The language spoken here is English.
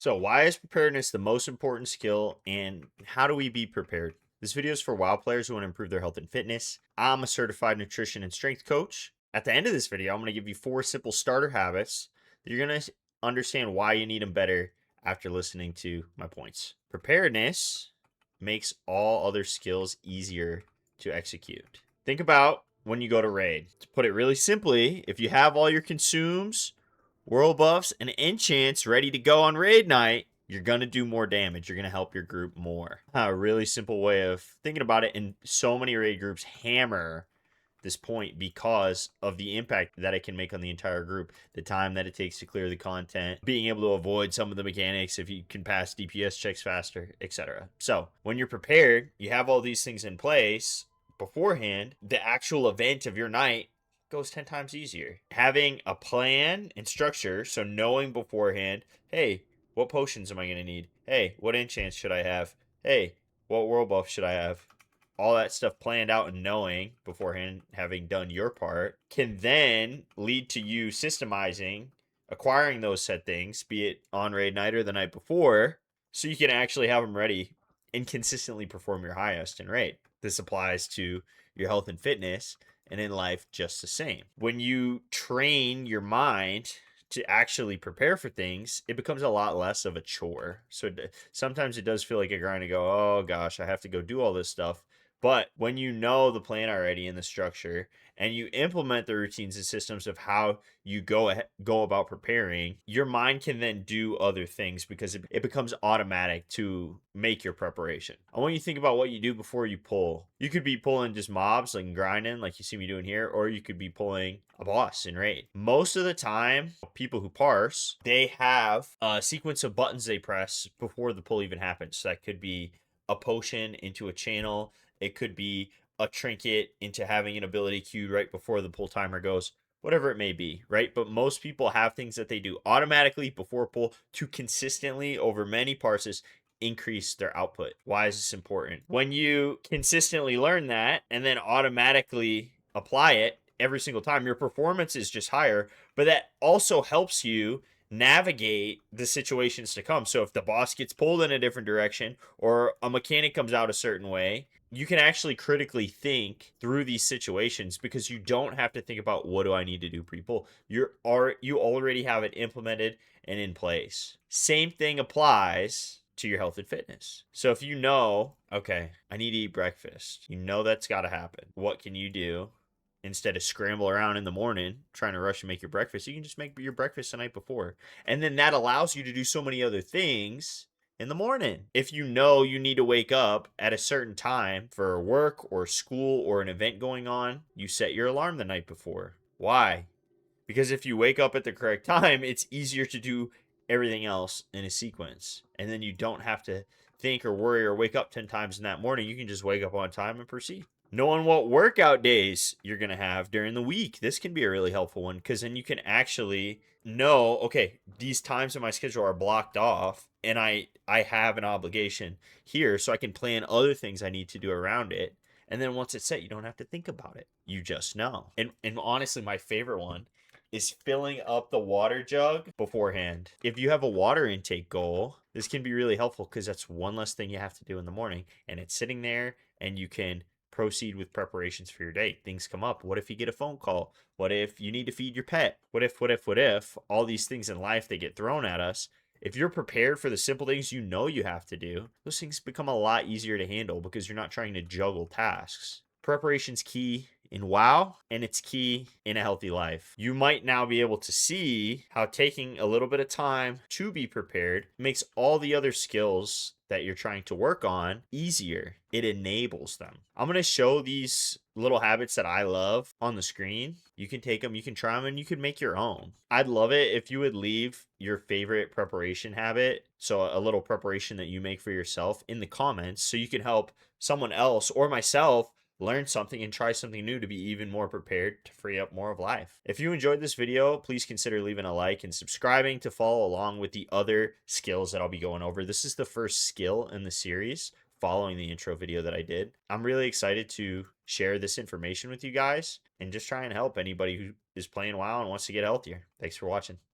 So, why is preparedness the most important skill and how do we be prepared? This video is for WoW players who want to improve their health and fitness. I'm a certified nutrition and strength coach. At the end of this video, I'm going to give you 4 simple starter habits that you're going to understand why you need them better after listening to my points. Preparedness makes all other skills easier to execute. Think about when you go to raid. To put it really simply, if you have all your consumes, world buffs, and enchants ready to go on raid night, you're going to do more damage. You're going to help your group more. A really simple way of thinking about it, and so many raid groups hammer this point because of the impact that it can make on the entire group, the time that it takes to clear the content, being able to avoid some of the mechanics if you can pass DPS checks faster, etc. So when you're prepared, you have all these things in place beforehand, the actual event of your night goes 10 times easier. Having a plan and structure, so knowing beforehand, hey, what potions am I going to need? Hey, what enchants should I have? Hey, what world buff should I have? All that stuff planned out and knowing beforehand, having done your part, can then lead to you systemizing, acquiring those said things, be it on raid night or the night before, so you can actually have them ready and consistently perform your highest in raid. This applies to your health and fitness and in life just the same. When you train your mind to actually prepare for things, it becomes a lot less of a chore. So sometimes it does feel like a grind to go, oh gosh, I have to go do all this stuff. But when you know the plan already and the structure, and you implement the routines and systems of how you go about preparing, your mind can then do other things because it becomes automatic to make your preparation. I want you to think about what you do before you pull. You could be pulling just mobs, like grinding, like you see me doing here, or you could be pulling a boss in raid. Most of the time, people who parse, they have a sequence of buttons they press before the pull even happens. So that could be a potion into a channel. It could be a trinket into having an ability queued right before the pull timer goes, whatever it may be, right? But most people have things that they do automatically before pull to consistently over many parses increase their output. Why is this important? When you consistently learn that and then automatically apply it every single time, your performance is just higher, but that also helps you navigate the situations to come. So if the boss gets pulled in a different direction or a mechanic comes out a certain way, you can actually critically think through these situations because you don't have to think about what do I need to do pre-pull. You already have it implemented and in place. Same thing applies to your health and fitness. So if you know, okay, I need to eat breakfast, you know that's got to happen. What can you do? Instead of scramble around in the morning trying to rush and make your breakfast, you can just make your breakfast the night before. And then that allows you to do so many other things in the morning. If you know you need to wake up at a certain time for work or school or an event going on, you set your alarm the night before. Why? Because if you wake up at the correct time, it's easier to do everything else in a sequence. And then you don't have to think or worry or wake up 10 times in that morning. You can just wake up on time and proceed. Knowing what workout days you're going to have during the week. This can be a really helpful one because then you can actually know, okay, these times in my schedule are blocked off and I have an obligation here, so I can plan other things I need to do around it. And then once it's set, you don't have to think about it. You just know. And honestly, my favorite one is filling up the water jug beforehand. If you have a water intake goal, this can be really helpful because that's one less thing you have to do in the morning. And it's sitting there and you can proceed with preparations for your day. Things come up. What if you get a phone call? What if you need to feed your pet? What if? All these things in life, they get thrown at us. If you're prepared for the simple things you know you have to do, those things become a lot easier to handle because you're not trying to juggle tasks. Preparation's key in WoW, and it's key in a healthy life. You might now be able to see how taking a little bit of time to be prepared makes all the other skills that you're trying to work on easier. It enables them. I'm going to show these little habits that I love on the screen. You can take them, you can try them, and you can make your own. I'd love it if you would leave your favorite preparation habit, so a little preparation that you make for yourself, in the comments so you can help someone else or myself learn something and try something new to be even more prepared to free up more of life. If you enjoyed this video, please consider leaving a like and subscribing to follow along with the other skills that I'll be going over. This is the first skill in the series following the intro video that I did. I'm really excited to share this information with you guys and just try and help anybody who is playing WoW and wants to get healthier. Thanks for watching.